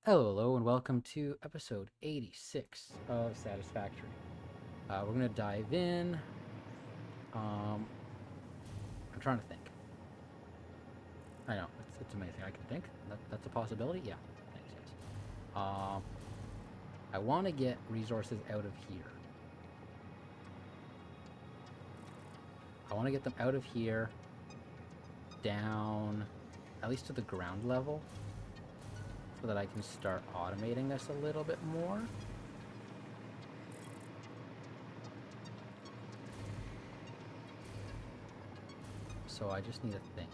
Hello, and welcome to episode 86 of Satisfactory. We're going to dive in. I'm trying to think. I know, it's amazing. I can think. That's a possibility? Yeah. Thanks, yes. I want to get resources out of here. I want to get them out of here, down, at least to the ground level, so that I can start automating this a little bit more. So I just need to think.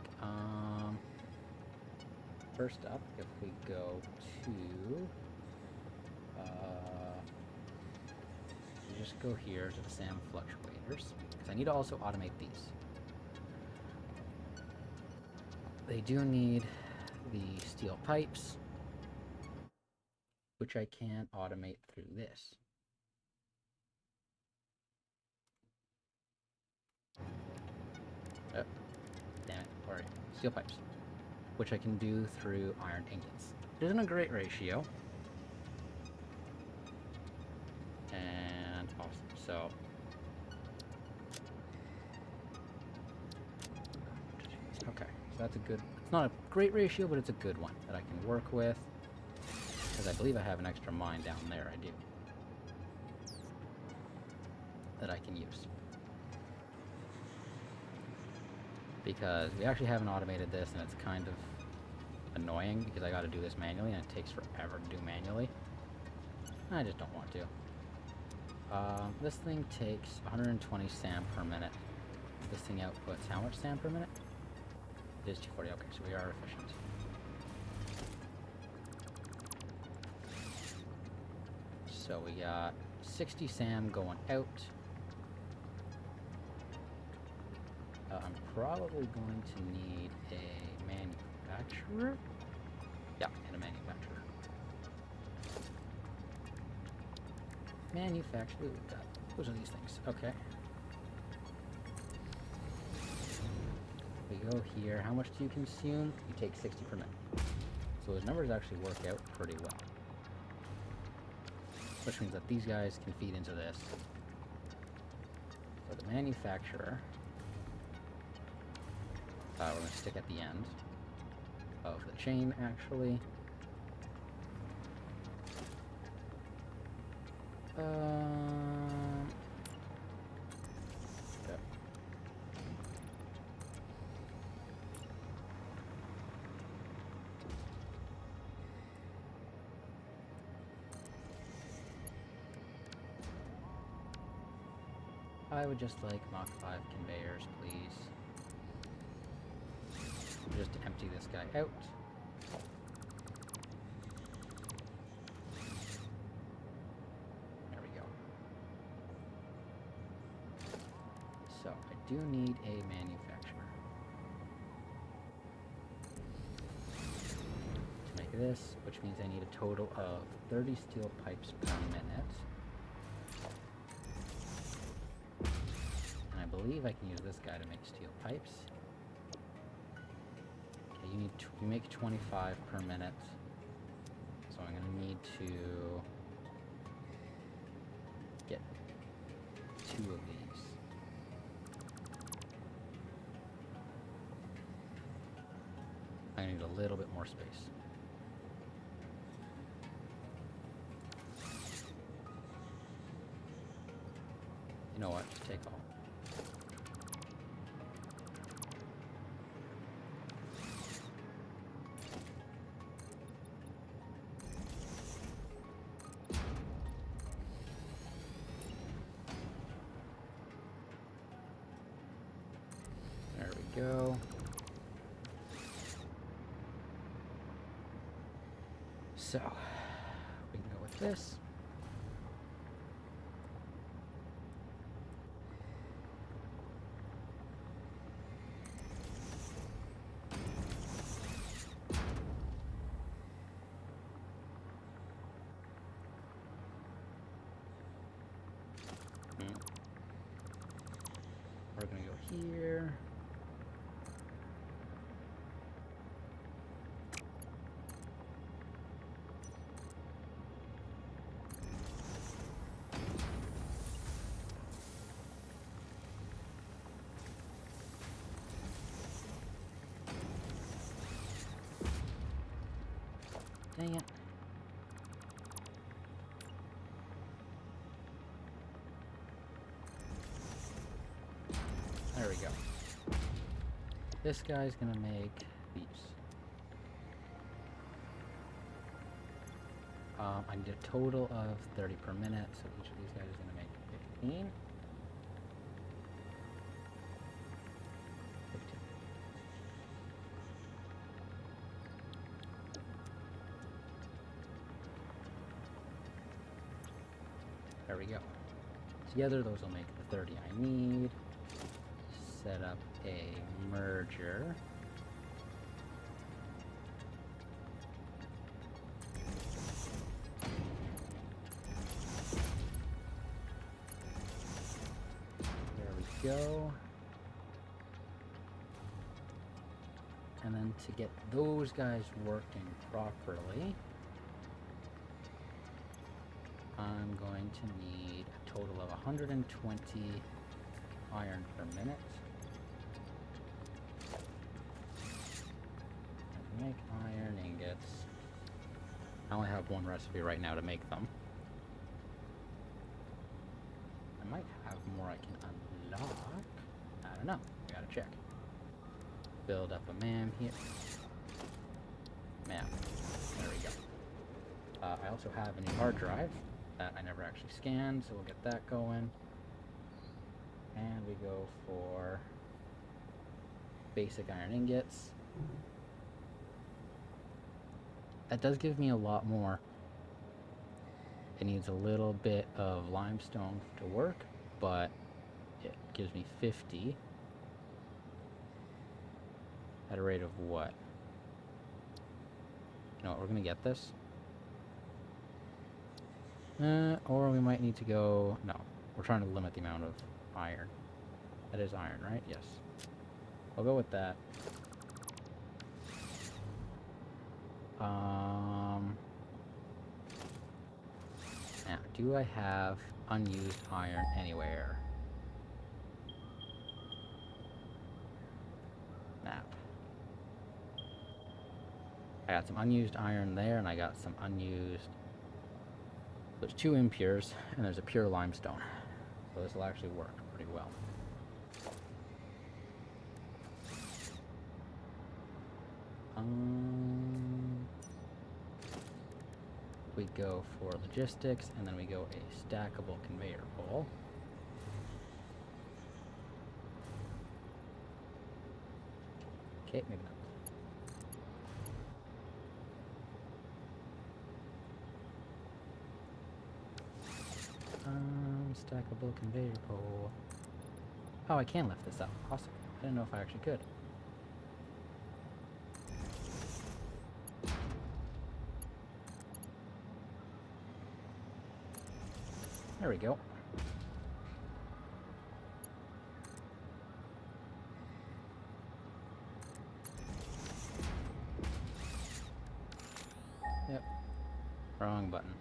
First up, if we go to, we just go here to the SAM Fluctuators, because I need to also automate these. They do need the steel pipes, which I can automate through this. Oh, damn it. Alright, steel pipes, which I can do through iron ingots. It isn't a great ratio. And awesome. So okay, so that's a good, it's not a great ratio, but it's a good one that I can work with. Because I believe I have an extra mine down there, I do. That I can use. Because we actually haven't automated this, and it's kind of annoying because I gotta do this manually, and it takes forever to do manually. I just don't want to. This thing takes 120 SAM per minute. This thing outputs how much SAM per minute? It is 240, okay, so we are efficient. So we got 60 SAM going out. I'm probably going to need a manufacturer. Yeah, and a manufacturer. Manufacturer, we've got, those are these things, okay. We go here, how much do you consume? You take 60 per minute. So those numbers actually work out pretty well. Which means that these guys can feed into this. So the manufacturer, we're going to stick at the end of the chain, actually. Okay. I would just like Mach 5 conveyors, please. Just to empty this guy out. There we go. So, I do need a manufacturer. To make this, which means I need a total of 30 steel pipes per minute. And I believe I can use this guy to make steel pipes. You make 25 per minute, so I'm going to need to get 2 of these. I need a little bit more space. You know what, just take all. Go. So, we can go with this. We're gonna go here. Dang it. There we go. This guy's gonna make these. I need a total of 30 per minute, so each of these guys is gonna make 15. 15. There we go. Together, those will make the 30 I need. Set up a merger. There we go. And then to get those guys working properly, I'm going to need a total of 120 iron per minute. And make iron ingots. I only have one recipe right now to make them. I might have more I can unlock. I don't know. I gotta check. Build up a map here. Map. There we go. I also have a new hard drive that I never actually scanned, so we'll get that going. And we go for basic iron ingots. That does give me a lot more. It needs a little bit of limestone to work, but it gives me 50 at a rate of what? You know what, we're gonna get this. Or we might need to go... No, we're trying to limit the amount of iron. That is iron, right? Yes. I'll go with that. Now, do I have unused iron anywhere? Map. I got some unused iron there, and I got some unused... There's 2 impures, and there's a pure limestone. So this will actually work pretty well. We go for logistics, and then we go a stackable conveyor pole. Okay, maybe not. Stackable conveyor pole. Oh, I can lift this up. Awesome. I didn't know if I actually could. There we go. Yep. Wrong button.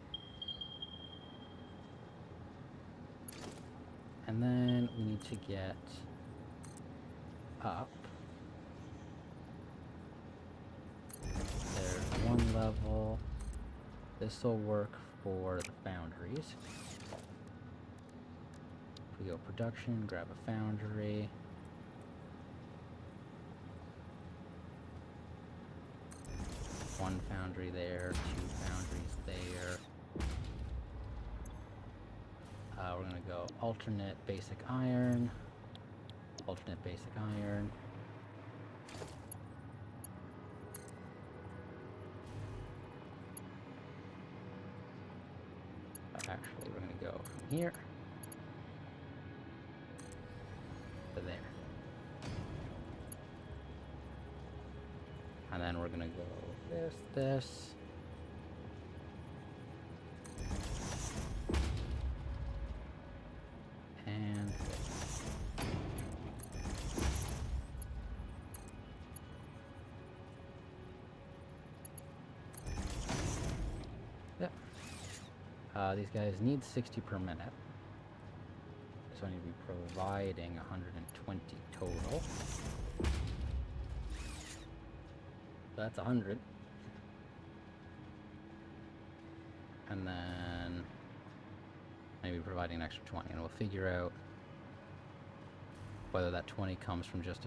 And then we need to get up. There's 1 level. This will work for the foundries. If we go production, grab a foundry. One foundry there, 2 foundries there. We're gonna go alternate basic iron, alternate basic iron. Actually, we're gonna go from here to there. And then we're gonna go this. And this. Yep. These guys need 60 per minute. So I need to be providing 120 total. So that's 100. and then maybe providing an extra 20, and we'll figure out whether that 20 comes from just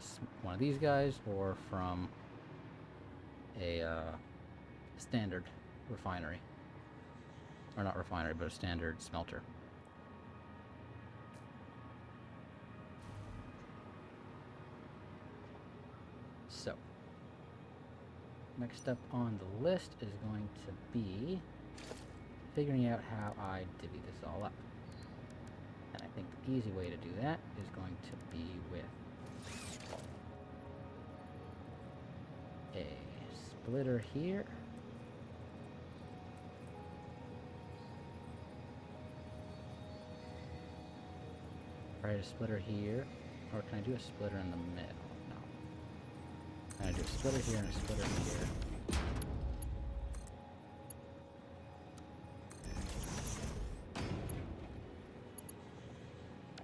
one of these guys or from a standard refinery. Or not refinery, but a standard smelter. So, next up on the list is going to be figuring out how I divvy this all up. And I think the easy way to do that is going to be with a splitter here. Right, a splitter here. Or can I do a splitter in the middle? No. I'm gonna do a splitter here and a splitter here.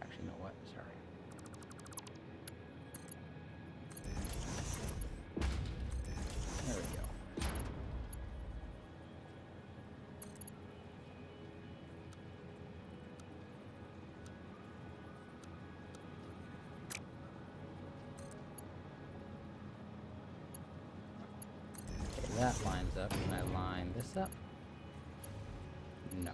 Actually, you know what? Sorry. There we go. That lines up. Can I line this up? No.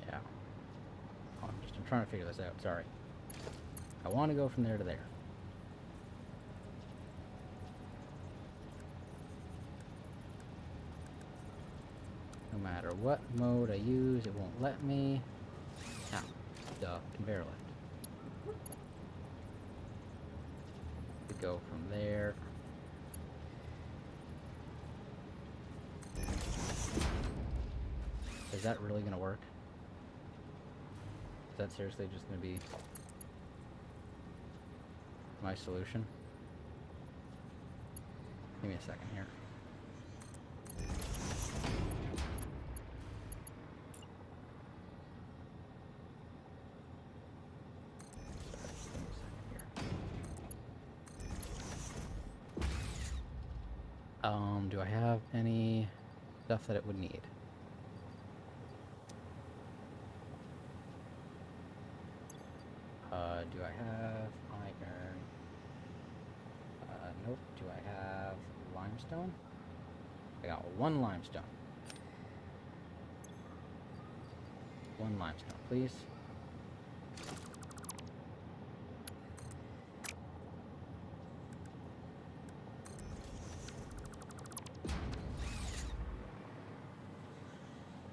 Yeah. I'm trying to figure this out. Sorry. I want to go from there to there. No matter what mode I use, it won't let me. Ow. Duh. Conveyor lift. We go from there. Is that really going to work? Is that seriously just going to be my solution? Give me a second here. Sorry, just give me a second here. Do I have any stuff that it would need? Do I have iron? Nope. Do I have limestone? I got one limestone. One limestone, please.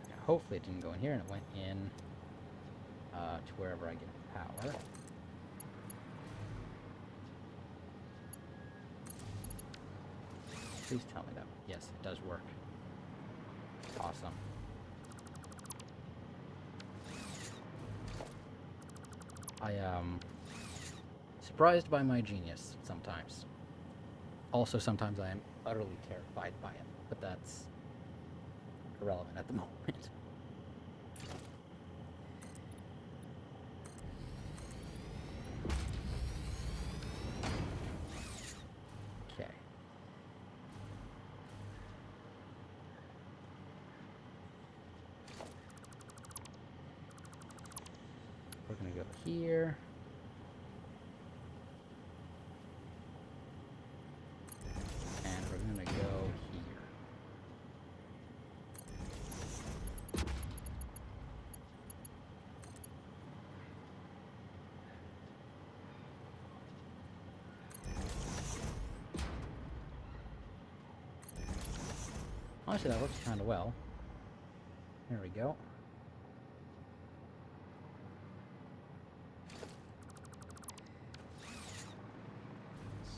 Now, hopefully it didn't go in here and it went in to wherever I get power. Please tell me that. Yes, it does work. Awesome. I am surprised by my genius sometimes. Also, sometimes I am utterly terrified by it, but that's irrelevant at the moment. We're going to go here. And we're going to go here. Honestly, that works kind of well. There we go.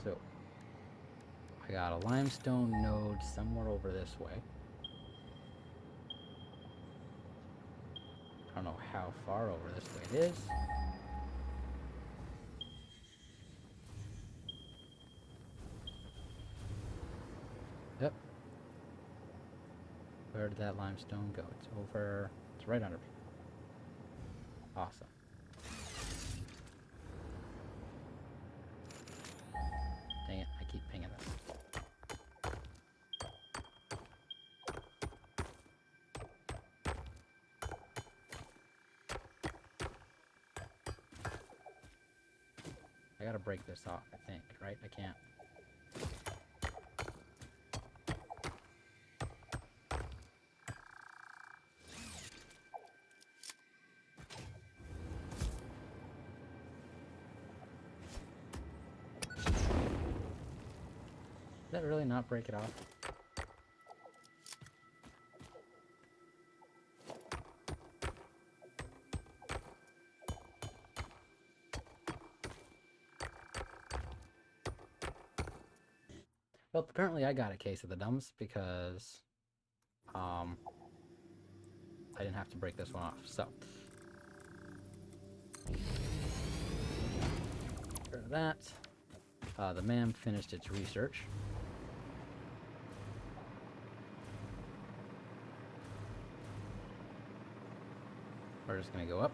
So, I got a limestone node somewhere over this way. don't know how far over this way it is. Yep. Where did that limestone go? It's over... It's right under me. Awesome. Dang it, I keep pinging this. I gotta break this off, I think, right? I can't. Did that really not break it off? Well, apparently I got a case of the dumps because I didn't have to break this one off. So after that, the man finished its research. We're just gonna go up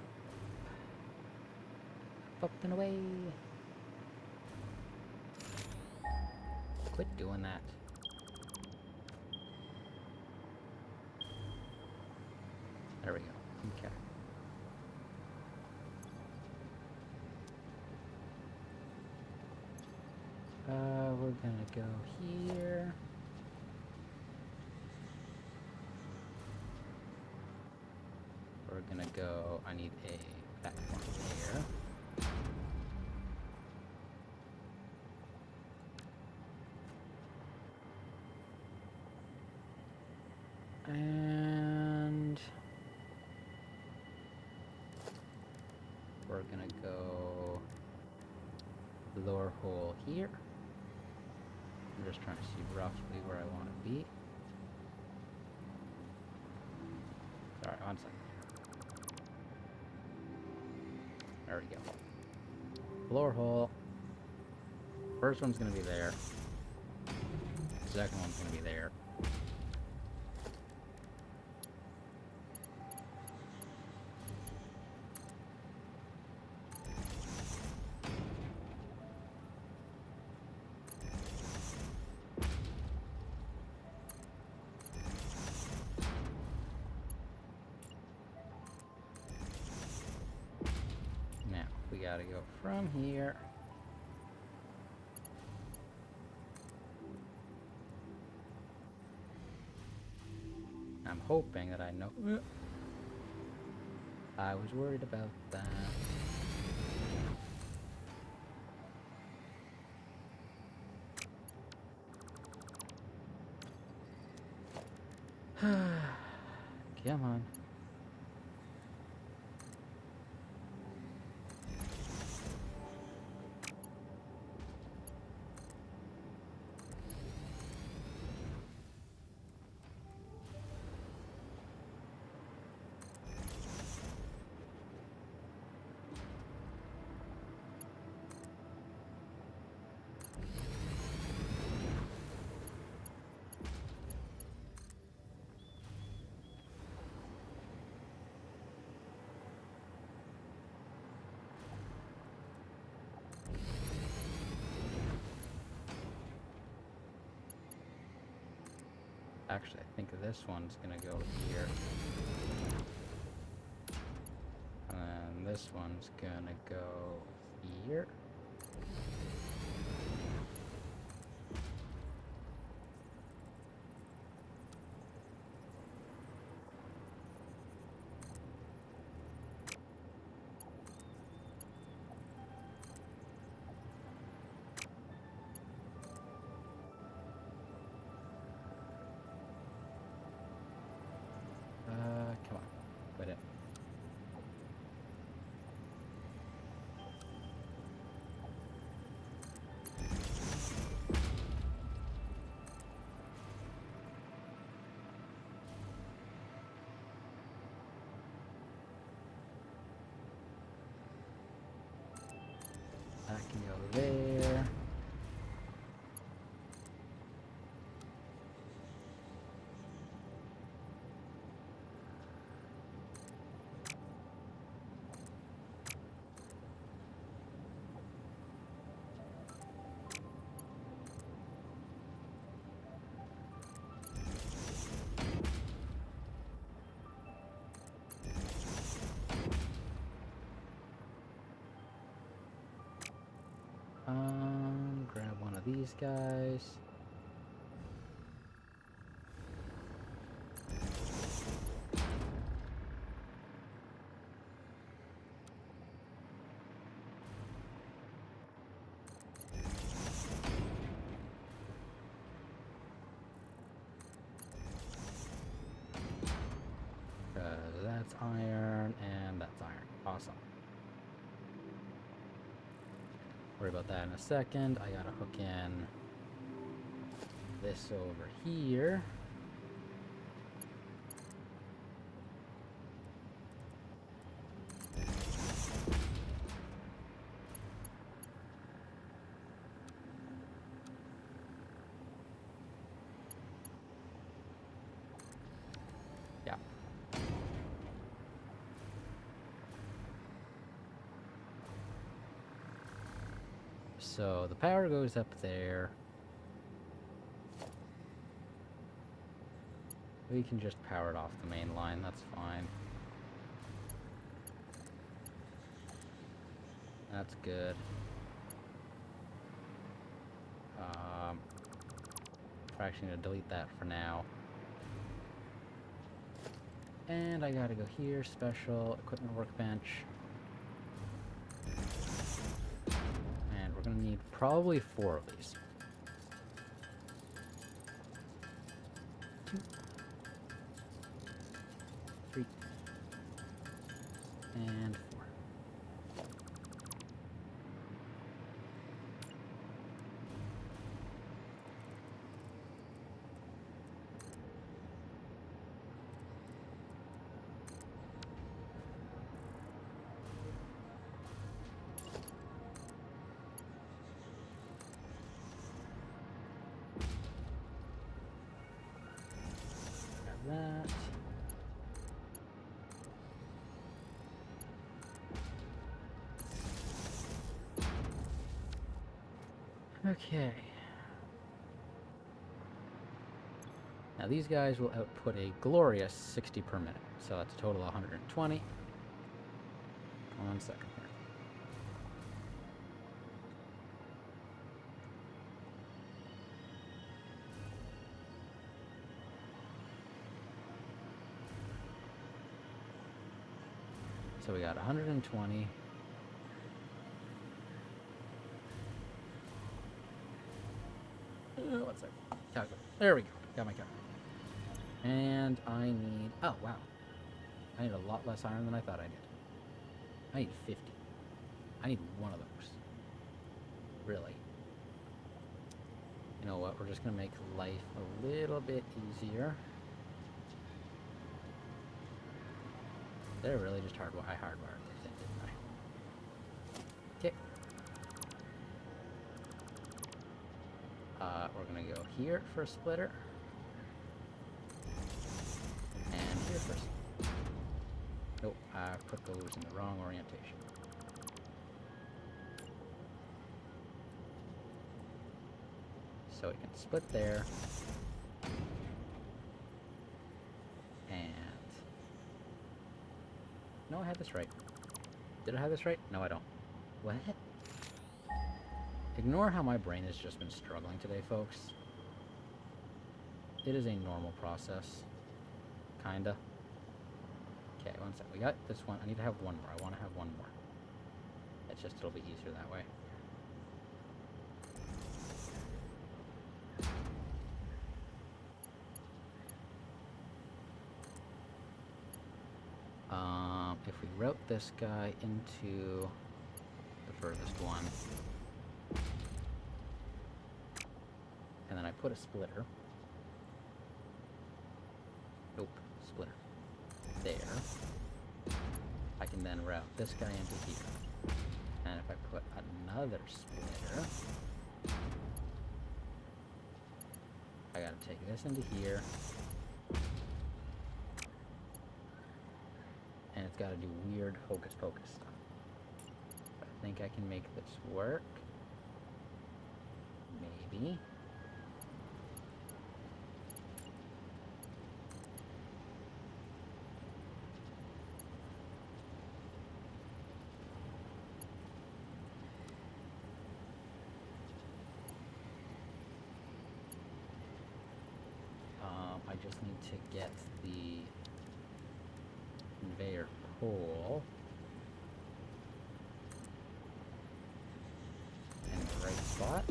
and away. Quit doing that. There we go. Okay. We're gonna go here. We're gonna go, I need a platform here. And we're gonna go lower hole here. I'm just trying to see roughly where I want to be. Sorry, 1 second. There we go. Lower hole. First one's gonna be there. Second one's gonna be there. Now, we gotta go from here. I'm hoping that I know. I was worried about that. Come on. Actually, I think this one's gonna go here. And this one's gonna go here. Come on, quit it. there. Grab one of these guys. That's iron, and that's iron. Awesome. Worry about that in a second. I gotta hook in this over here. Yeah. So the power goes up there. We can just power it off the main line, that's fine. That's good. We're actually going to delete that for now. And I gotta go here, special equipment workbench. And we're gonna need probably 4 of these. 2, 3, and 4. That. Okay. Now these guys will output a glorious 60 per minute, so that's a total of 120. 1 second here. So we got 120. One second. Calculate. There we go. Got my calculator. And I need... Oh, wow. I need a lot less iron than I thought I did. I need 50. I need one of those. Really. You know what? We're just going to make life a little bit easier. They're really just I hardwired this thing, didn't I? Okay. We're gonna go here for a splitter. And here first. Nope, I put those in the wrong orientation. So we can split there. No, I had this right. Did I have this right? No, I don't. What? Ignore how my brain has just been struggling today, folks. It is a normal process. Kinda. Okay, one sec. We got this one. I need to have one more. I want to have one more. It's just, it'll be easier that way. If we route this guy into the furthest one, and then I put a splitter. Nope, splitter. There. I can then route this guy into here. And if I put another splitter, I gotta take this into here. And it's gotta do weird hocus pocus stuff. I think I can make this work. Maybe. I just need to get the conveyor pole in the right spot.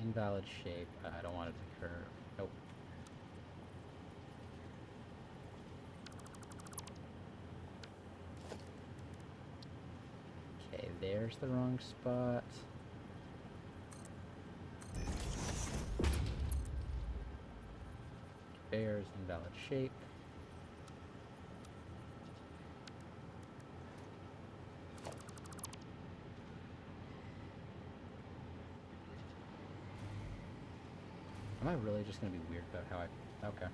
Invalid shape. I don't want it to curve. Nope. Okay, there's the wrong spot. Conveyor's invalid shape. Am I really just gonna be weird about how I... Okay.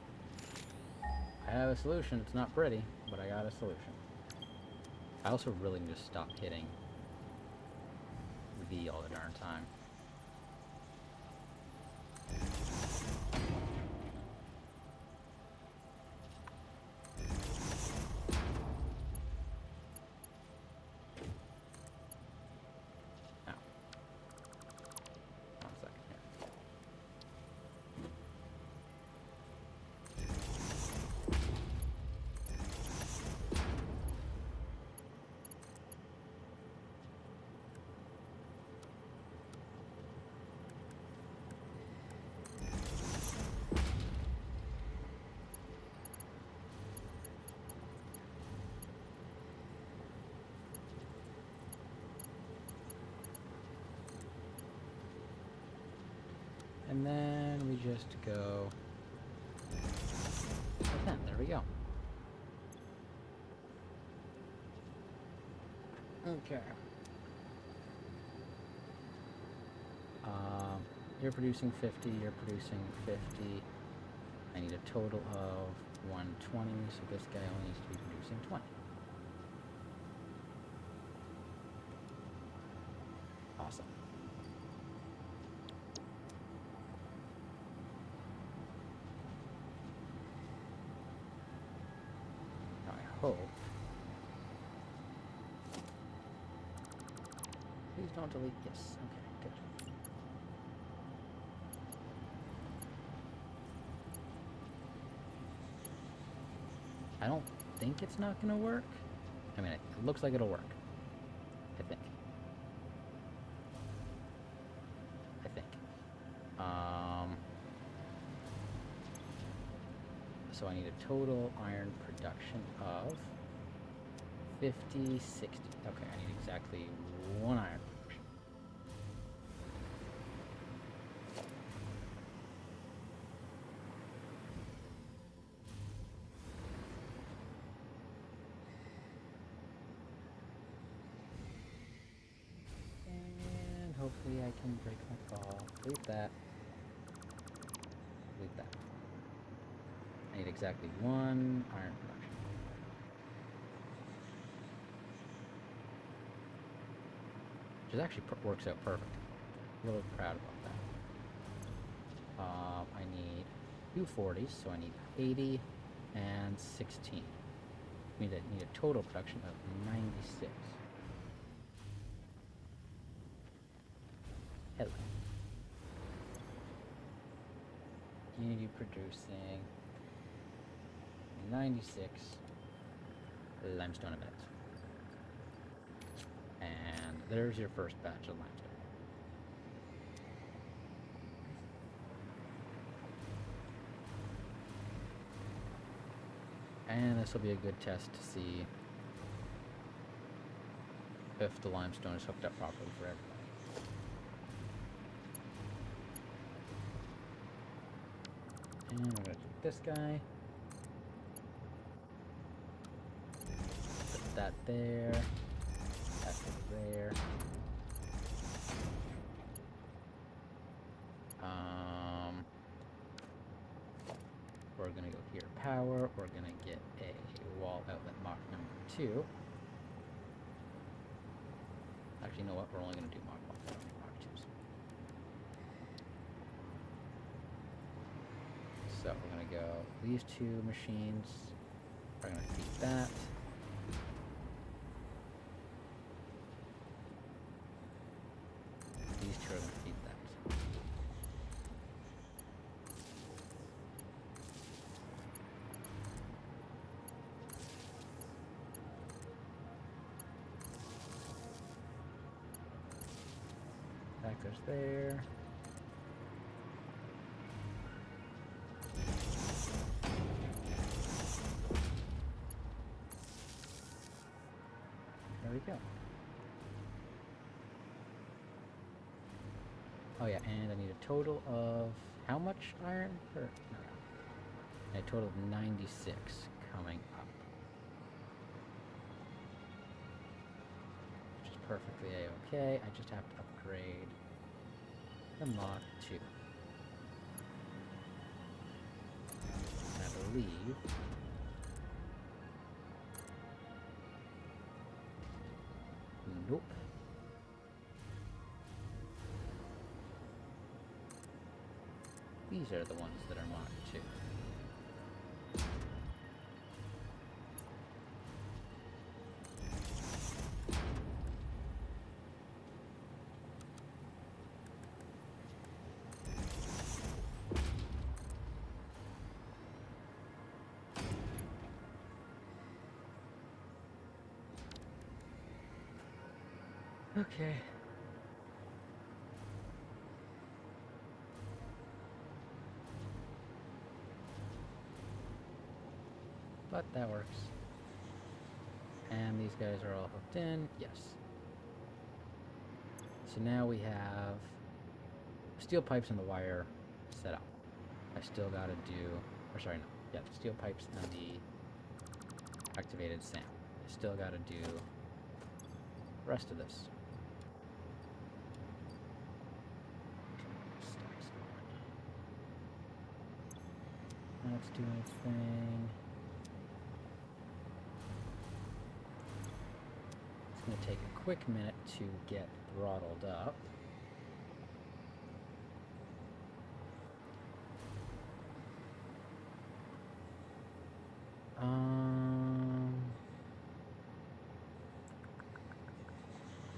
I have a solution. It's not pretty, but I got a solution. I also really need to stop hitting V all the darn time. And then we just go like that. There we go. Okay. You're producing 50, you're producing 50. I need a total of 120, so this guy only needs to be producing 20. Awesome. Now I hope. Please don't delete. Yes. Okay, good. I don't think it's not going to work. I mean, it looks like it'll work. I think. So I need a total iron production of 50, 60. Okay, I need exactly one iron production. And hopefully I can break my fall. Delete that. Delete that. I need exactly one iron production. Which actually works out perfect. I'm a little proud about that. I need two 40s, so I need 80 and 16. I need a total production of 96. Hello. You need to be producing 96 limestone a minute. And there's your first batch of limestone. And this will be a good test to see if the limestone is hooked up properly for everybody. And we're going to do this guy. that there. That goes there. We're gonna go here, power. We're gonna get a wall outlet Mach number 2. Actually, you know what? We're only gonna do Mach 1. I don't need Mach 2s. So we're gonna go these two machines. We're gonna feed that. These two are gonna feed that. That goes there. There we go. Oh yeah, and I need a total of how much iron? No. A total of 96 coming up. Which is perfectly a-okay. I just have to upgrade the Mach 2. And I believe nope. These are the ones that are Mach 2. Okay. But that works. And these guys are all hooked in. Yes. So now we have steel pipes and the wire set up. I still gotta do, or sorry, no. Yeah, the steel pipes and the activated SAM. I still gotta do the rest of this. Let's do anything. It's going to take a quick minute to get throttled up.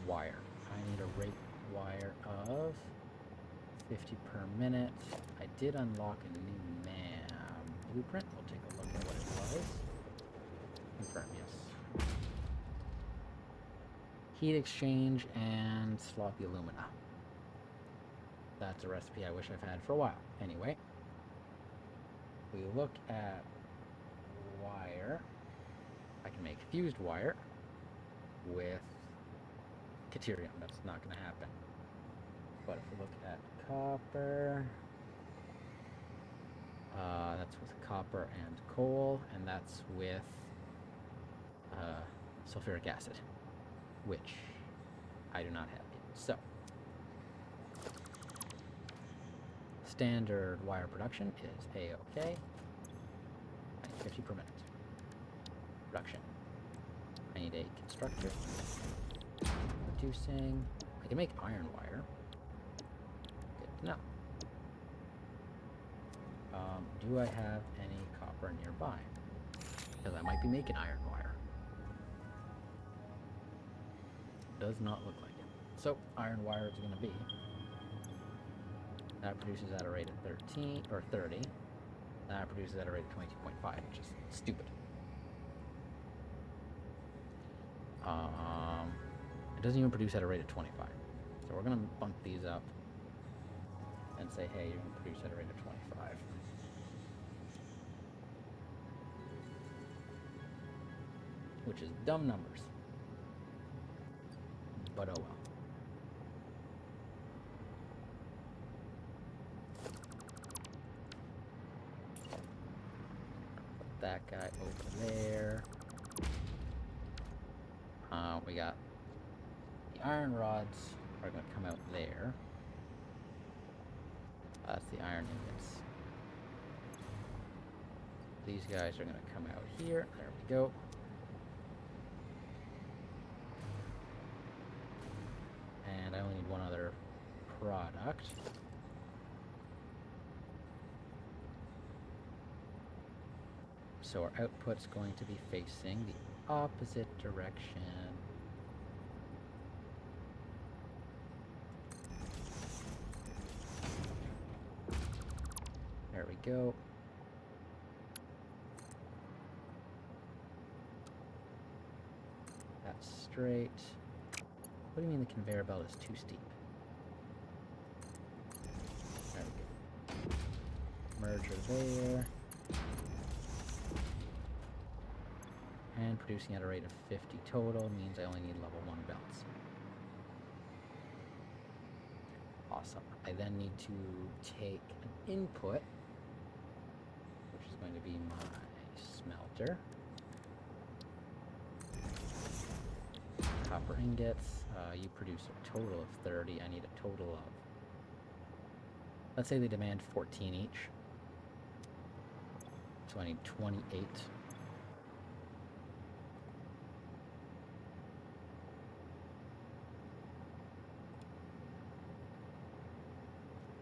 Wire. I need a rate wire of 50 per minute. I did unlock a new blueprint. We'll take a look at what it was. Confirm, yes. Heat exchange and sloppy alumina. That's a recipe I wish I've had for a while. Anyway, we look at wire. I can make fused wire with Caterium. That's not going to happen. But if we look at copper, that's with copper and coal, and that's with sulfuric acid, which I do not have yet. So, standard wire production is A-OK. I need 50 per minute. Production. I need a constructor. Producing. I can make iron wire. Good to know. Do I have any copper nearby? Because I might be making iron wire. Does not look like it. So, iron wire is going to be. That produces at a rate of 13, or 30. That produces at a rate of 22.5, which is stupid. It doesn't even produce at a rate of 25. So we're going to bump these up and say, hey, you're going to produce at a rate of 25. Which is dumb numbers. But oh well. Put that guy over there. We got the iron rods are going to come out there. That's the iron ingots. These guys are going to come out here. There we go. And I only need one other product. So our output's going to be facing the opposite direction. There we go. That's straight. What do you mean the conveyor belt is too steep? There we go. Merger there. And producing at a rate of 50 total means I only need level 1 belts. Awesome. I then need to take an input, which is going to be my smelter. Copper ingots. You produce a total of 30. I need a total of, let's say they demand 14 each. So I need 28.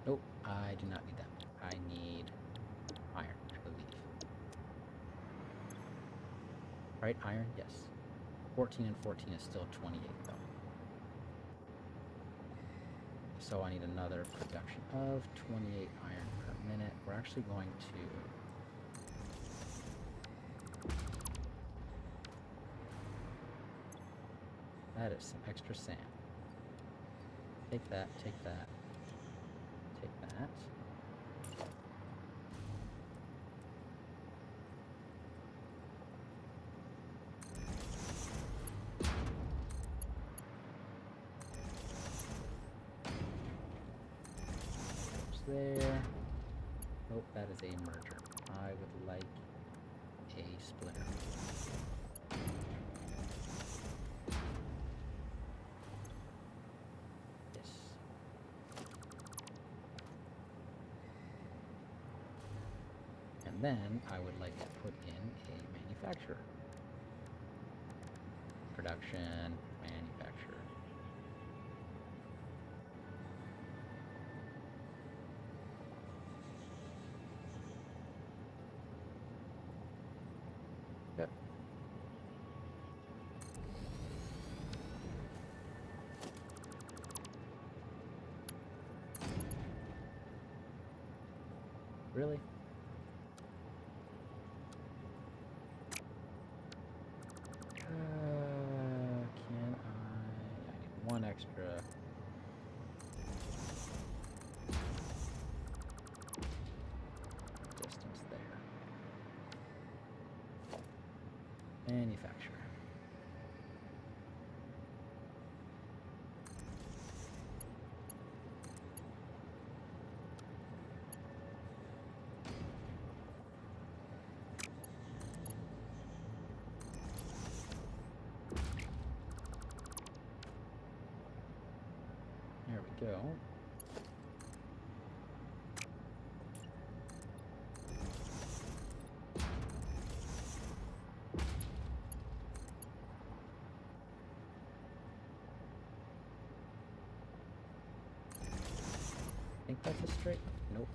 Nope, I do not need that. I need iron, I believe. Right, iron? Yes. 14 and 14 is still 28, though. So I need another production of 28 iron per minute. We're actually going to... That is some extra sand. Take that, take that. Take that. Goes there. Nope, that is a merger. I would like a splitter. And then I would like to put in a manufacturer. Production, manufacturer. Yep. Really? Can I need one extra. Distance there. Manufacturer. There we go. I think that's a straight. Nope.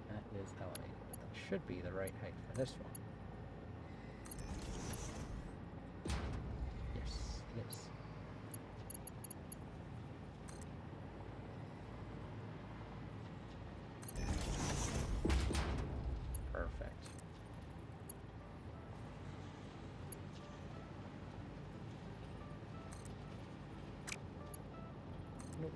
That is elevated. That should be the right height for this one. Yes, it is. Perfect. Nope.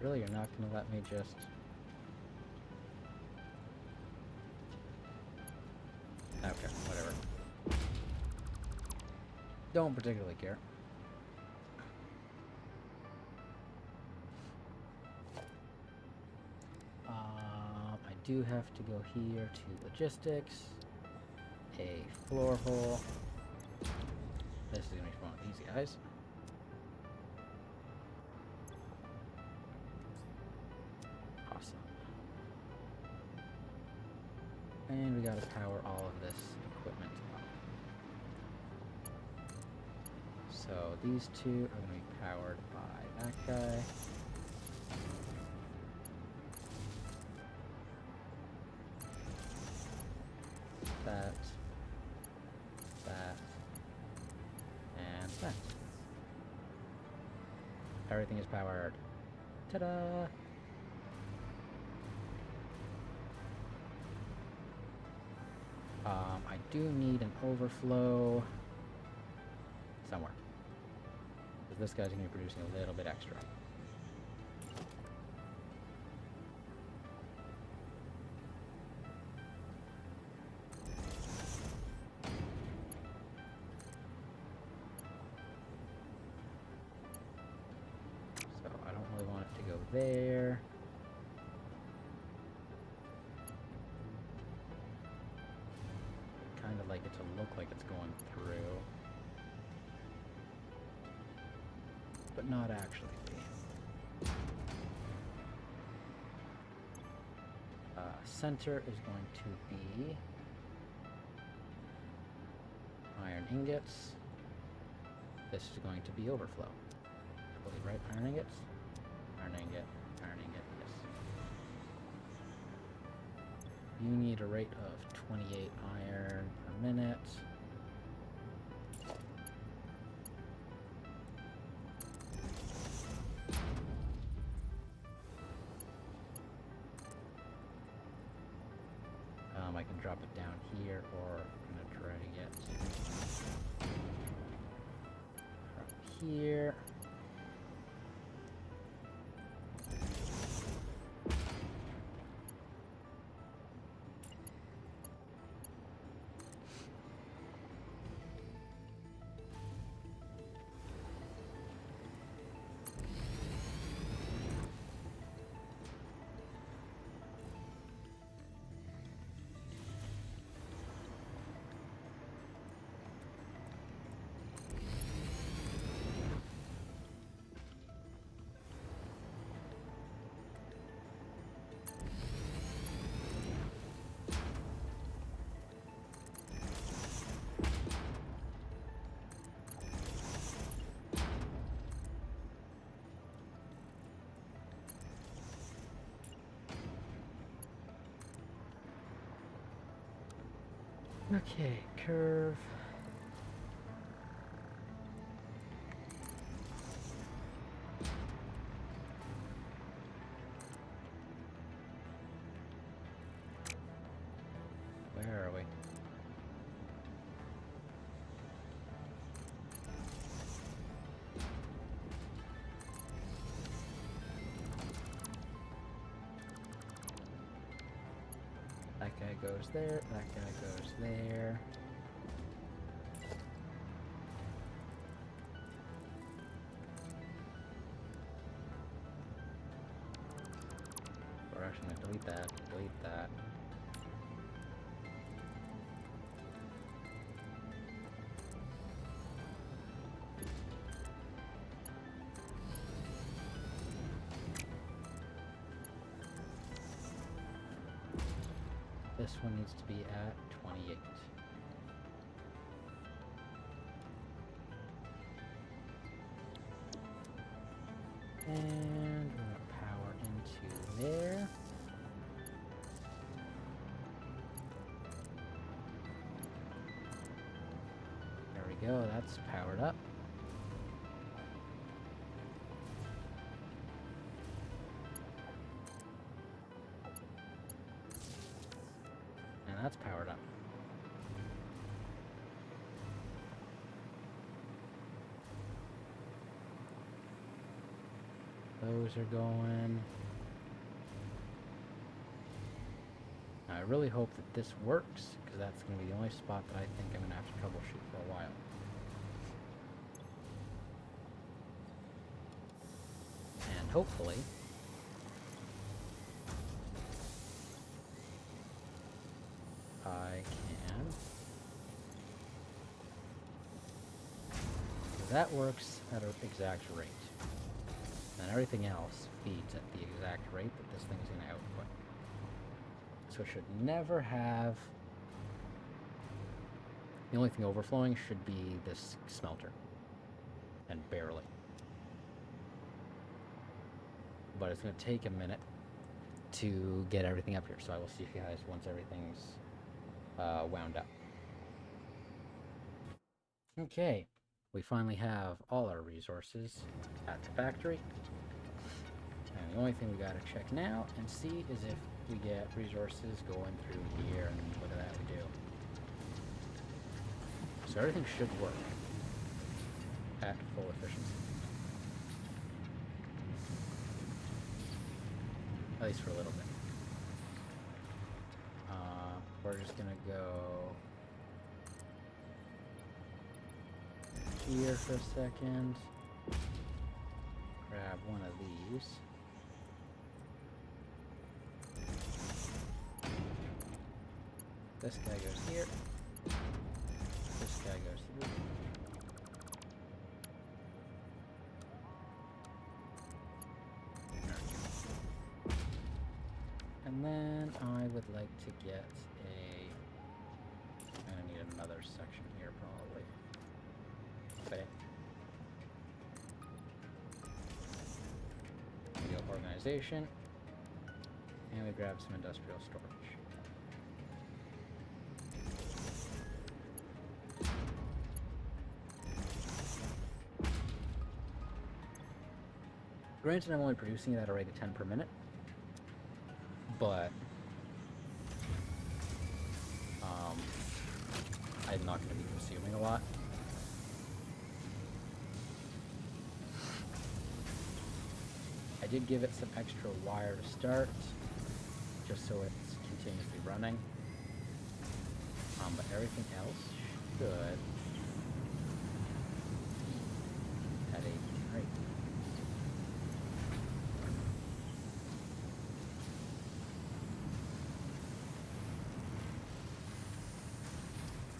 Really, you're not going to let me just... Okay. Don't particularly care. I do have to go here to logistics. A floor hole. This is gonna be fun with these guys. Awesome. And we gotta power all of this equipment up. So these two are gonna be powered by that guy. That. And that. Everything is powered. Ta-da! I do need an overflow somewhere. Because this guy's going to be producing a little bit extra. So I don't really want it to go there. Kind of like it to look like it's going through, but not actually be. Center is going to be iron ingots. This is going to be overflow. I believe, right? Iron ingots? Iron ingot, yes. You need a rate of 28 iron per minute. I can drop it down here, or I'm gonna try to get from here. Okay, curve. Where are we? That guy goes there, that guy goes there. We're actually gonna delete that, delete that. This one needs to be at 28. And we're gonna power into there. There we go, that's powered up. And that's powered up. Those are going. I really hope that this works, because that's going to be the only spot that I think I'm going to have to troubleshoot for a while. hopefully I can. That works at an exact rate. And everything else feeds at the exact rate that this thing is going to output. So it should never have... The only thing overflowing should be this smelter. And barely. But it's going to take a minute to get everything up here. So I will see you guys once everything's wound up. Okay. We finally have all our resources at the factory. And the only thing we gotta check now and see is if we get resources going through here, and look at that, we do. So everything should work at full efficiency. At least for a little bit. We're just gonna go here for a second. Grab one of these. This guy goes here. This guy goes here. And then I would like to get I'm gonna need another section here probably. Okay. We go organization. And we grab some industrial storage. Granted, I'm only producing it at a rate of 10 per minute, but I'm not going to be consuming a lot. I did give it some extra wire to start, just so it's continuously running. But everything else should at a rate.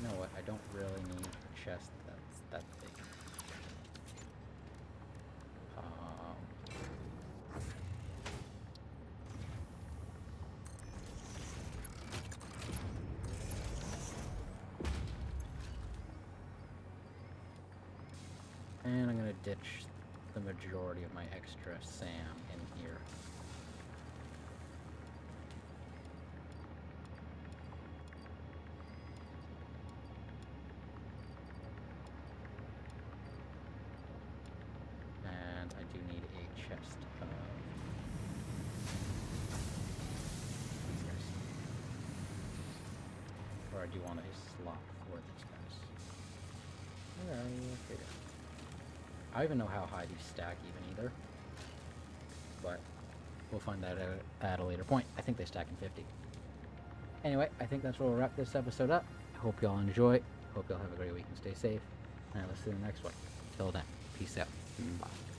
You know what? I don't really need a chest that's that big. And I'm going to ditch the majority of my extra SAM in here. And I do need a chest of these guys. Or I do want a slot for these guys. Where are you? Here. I don't even know how high these stack even either, but we'll find that out at a later point. I think they stack in 50. Anyway, I think that's where we'll wrap this episode up. I hope y'all enjoy. Hope y'all have a great week and stay safe. And I'll see you in the next one. Till then, peace out. Bye.